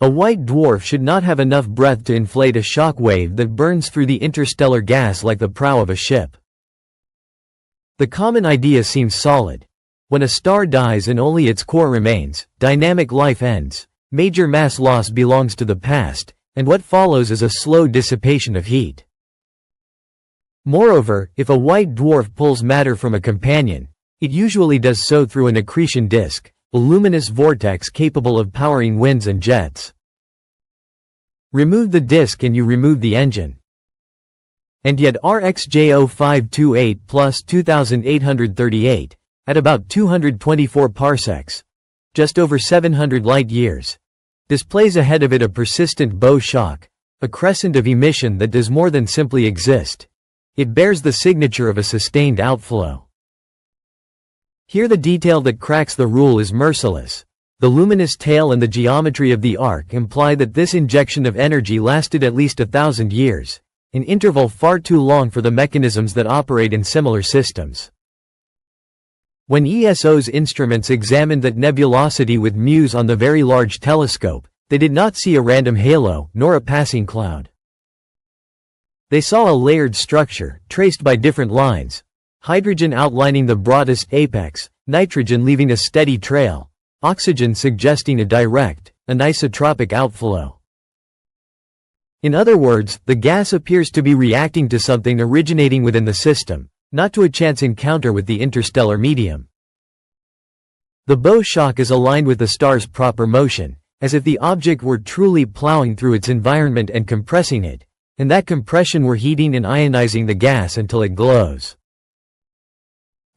A white dwarf should not have enough breath to inflate a shock wave that burns through the interstellar gas like the prow of a ship. The common idea seems solid. When a star dies and only its core remains, dynamic life ends, major mass loss belongs to the past, and what follows is a slow dissipation of heat. Moreover, if a white dwarf pulls matter from a companion, it usually does so through an accretion disk, a luminous vortex capable of powering winds and jets. Remove the disk and you remove the engine. And yet RxJ0528 plus 2838, at about 224 parsecs, just over 700 light-years, displays ahead of it a persistent bow shock, a crescent of emission that does more than simply exist. It bears the signature of a sustained outflow. Here the detail that cracks the rule is merciless. The luminous tail and the geometry of the arc imply that this injection of energy lasted at least 1,000 years, an interval far too long for the mechanisms that operate in similar systems. When ESO's instruments examined that nebulosity with MUSE on the Very Large Telescope, they did not see a random halo, nor a passing cloud. They saw a layered structure, traced by different lines, hydrogen outlining the broadest apex, nitrogen leaving a steady trail, oxygen suggesting a direct, anisotropic outflow. In other words, the gas appears to be reacting to something originating within the system, not to a chance encounter with the interstellar medium. The bow shock is aligned with the star's proper motion, as if the object were truly plowing through its environment and compressing it, and that compression were heating and ionizing the gas until it glows.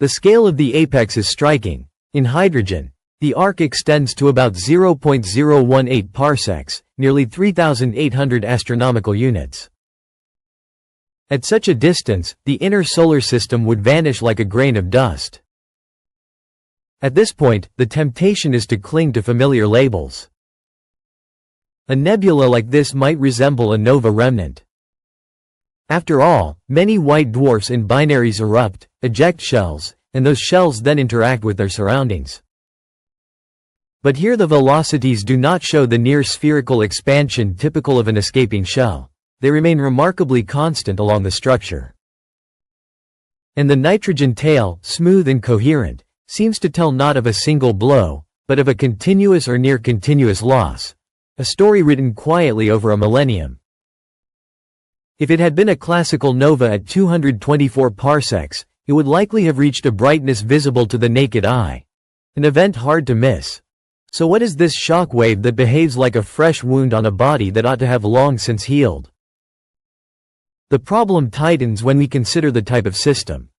The scale of the apex is striking. In hydrogen, the arc extends to about 0.018 parsecs, nearly 3,800 astronomical units. At such a distance, the inner solar system would vanish like a grain of dust. At this point, the temptation is to cling to familiar labels. A nebula like this might resemble a nova remnant. After all, many white dwarfs in binaries erupt, eject shells, and those shells then interact with their surroundings. But here the velocities do not show the near-spherical expansion typical of an escaping shell. They remain remarkably constant along the structure. And the nitrogen tail, smooth and coherent, seems to tell not of a single blow, but of a continuous or near-continuous loss, a story written quietly over a millennium. If it had been a classical nova at 224 parsecs, it would likely have reached a brightness visible to the naked eye, an event hard to miss. So what is this shock wave that behaves like a fresh wound on a body that ought to have long since healed? The problem tightens when we consider the type of system.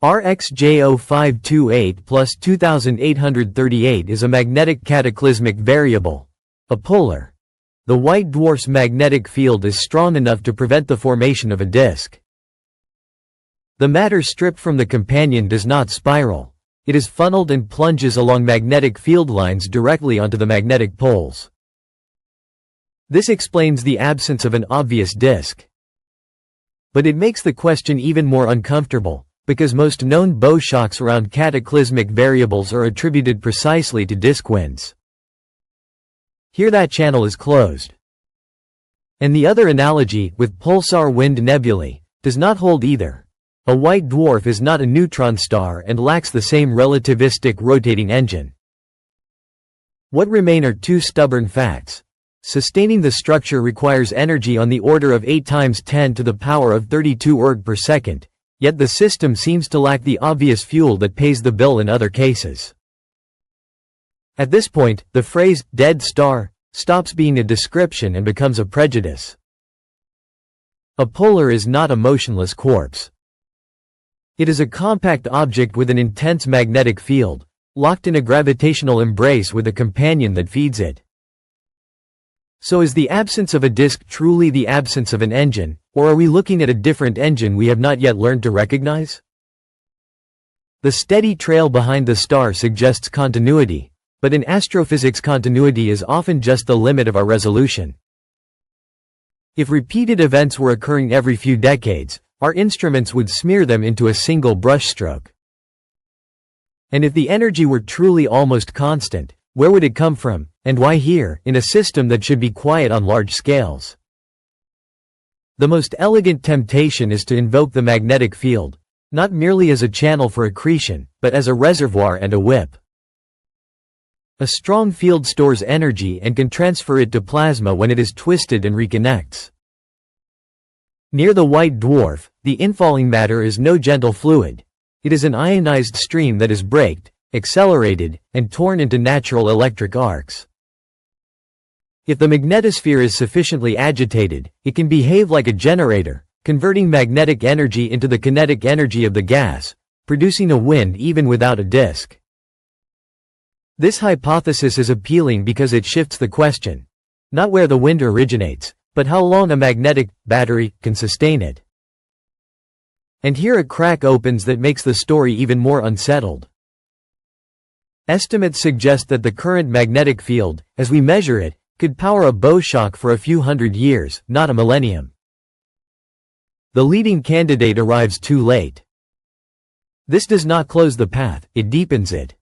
RxJ0528 plus 2838 is a magnetic cataclysmic variable, a polar. The white dwarf's magnetic field is strong enough to prevent the formation of a disk. The matter stripped from the companion does not spiral. It is funneled and plunges along magnetic field lines directly onto the magnetic poles. This explains the absence of an obvious disk. But it makes the question even more uncomfortable, because most known bow shocks around cataclysmic variables are attributed precisely to disk winds. Here that channel is closed. And the other analogy, with pulsar wind nebulae, does not hold either. A white dwarf is not a neutron star and lacks the same relativistic rotating engine. What remain are two stubborn facts. Sustaining the structure requires energy on the order of 8 times 10 to the power of 32 erg per second, yet the system seems to lack the obvious fuel that pays the bill in other cases. At this point, the phrase, dead star, stops being a description and becomes a prejudice. A polar is not a motionless corpse. It is a compact object with an intense magnetic field, locked in a gravitational embrace with a companion that feeds it. So is the absence of a disk truly the absence of an engine, or are we looking at a different engine we have not yet learned to recognize? The steady trail behind the star suggests continuity. But in astrophysics continuity is often just the limit of our resolution. If repeated events were occurring every few decades, our instruments would smear them into a single brushstroke. And if the energy were truly almost constant, Where would it come from, and why here, in a system that should be quiet on large scales? The most elegant temptation is to invoke the magnetic field, not merely as a channel for accretion, but as a reservoir and a whip. A strong field stores energy and can transfer it to plasma when it is twisted and reconnects. Near the white dwarf, the infalling matter is no gentle fluid. It is an ionized stream that is braked, accelerated, and torn into natural electric arcs. If the magnetosphere is sufficiently agitated, it can behave like a generator, converting magnetic energy into the kinetic energy of the gas, producing a wind even without a disk. This hypothesis is appealing because it shifts the question, not where the wind originates, but how long a magnetic battery can sustain it. And here a crack opens that makes the story even more unsettled. Estimates suggest that the current magnetic field, as we measure it, could power a bow shock for a few hundred years, not a millennium. The leading candidate arrives too late. This does not close the path, it deepens it.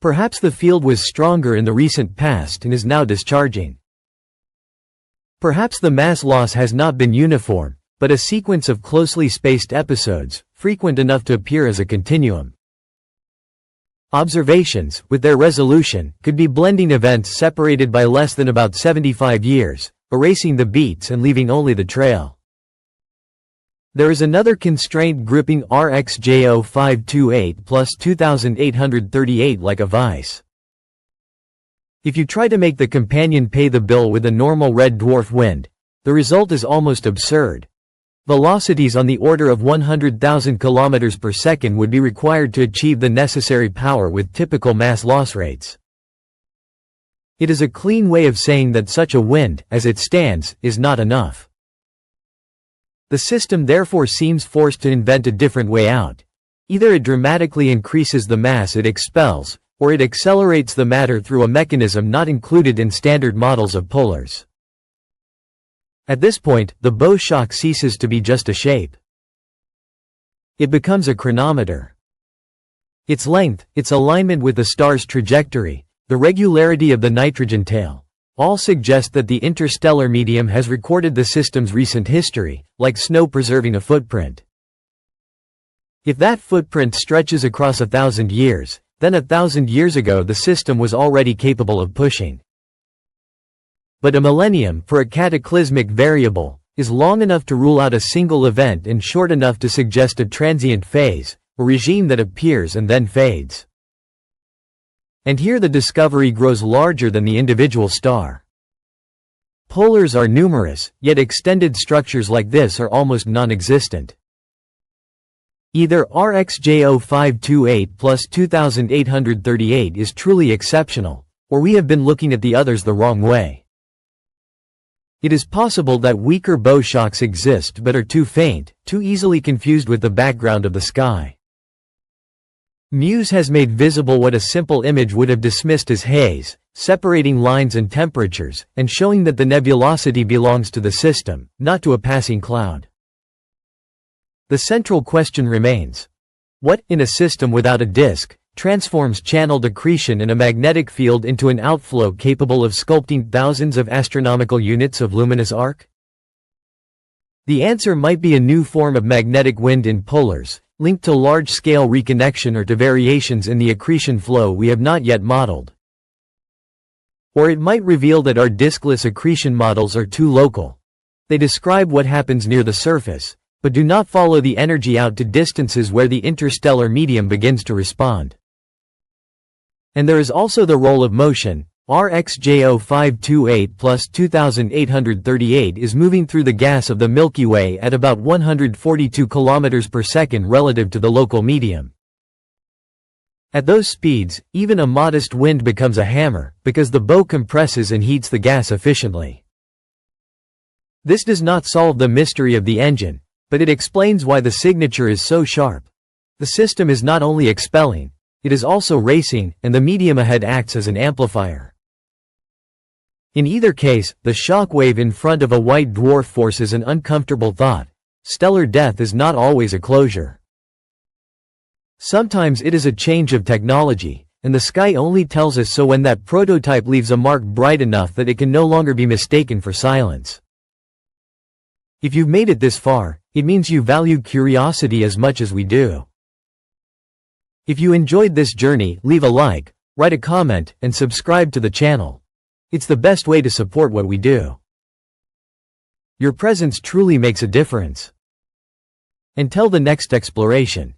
Perhaps the field was stronger in the recent past and is now discharging. Perhaps the mass loss has not been uniform, but a sequence of closely spaced episodes, frequent enough to appear as a continuum. Observations, with their resolution, could be blending events separated by less than about 75 years, erasing the beats and leaving only the trail. There is another constraint gripping RxJ0528 plus 2838 like a vice. If you try to make the companion pay the bill with a normal red dwarf wind, the result is almost absurd. Velocities on the order of 100,000 km per second would be required to achieve the necessary power with typical mass loss rates. It is a clean way of saying that such a wind, as it stands, is not enough. The system therefore seems forced to invent a different way out. Either it dramatically increases the mass it expels, or it accelerates the matter through a mechanism not included in standard models of polars. At this point, the bow shock ceases to be just a shape. It becomes a chronometer. Its length, its alignment with the star's trajectory, the regularity of the nitrogen tail, all suggest that the interstellar medium has recorded the system's recent history, like snow preserving a footprint. If that footprint stretches across 1,000 years, then 1,000 years ago the system was already capable of pushing. But a millennium, for a cataclysmic variable, is long enough to rule out a single event and short enough to suggest a transient phase, a regime that appears and then fades. And here the discovery grows larger than the individual star. Polars are numerous, yet extended structures like this are almost non-existent. Either RxJ0528 plus 2838 is truly exceptional, or we have been looking at the others the wrong way. It is possible that weaker bow shocks exist but are too faint, too easily confused with the background of the sky. Muse has made visible what a simple image would have dismissed as haze, separating lines and temperatures, and showing that the nebulosity belongs to the system, not to a passing cloud. The central question remains: what, in a system without a disk, transforms channeled accretion in a magnetic field into an outflow capable of sculpting thousands of astronomical units of luminous arc? The answer might be a new form of magnetic wind in polars, linked to large-scale reconnection or to variations in the accretion flow we have not yet modeled. Or it might reveal that our diskless accretion models are too local. They describe what happens near the surface, but do not follow the energy out to distances where the interstellar medium begins to respond. And there is also the role of motion. RxJ0528 plus 2838 is moving through the gas of the Milky Way at about 142 km per second relative to the local medium. At those speeds, even a modest wind becomes a hammer, because the bow compresses and heats the gas efficiently. This does not solve the mystery of the engine, but it explains why the signature is so sharp. The system is not only expelling, it is also racing, and the medium ahead acts as an amplifier. In either case, the shock wave in front of a white dwarf forces an uncomfortable thought: stellar death is not always a closure. Sometimes it is a change of technology, and the sky only tells us so when that prototype leaves a mark bright enough that it can no longer be mistaken for silence. If you've made it this far, it means you value curiosity as much as we do. If you enjoyed this journey, leave a like, write a comment, and subscribe to the channel. It's the best way to support what we do. Your presence truly makes a difference. Until the next exploration.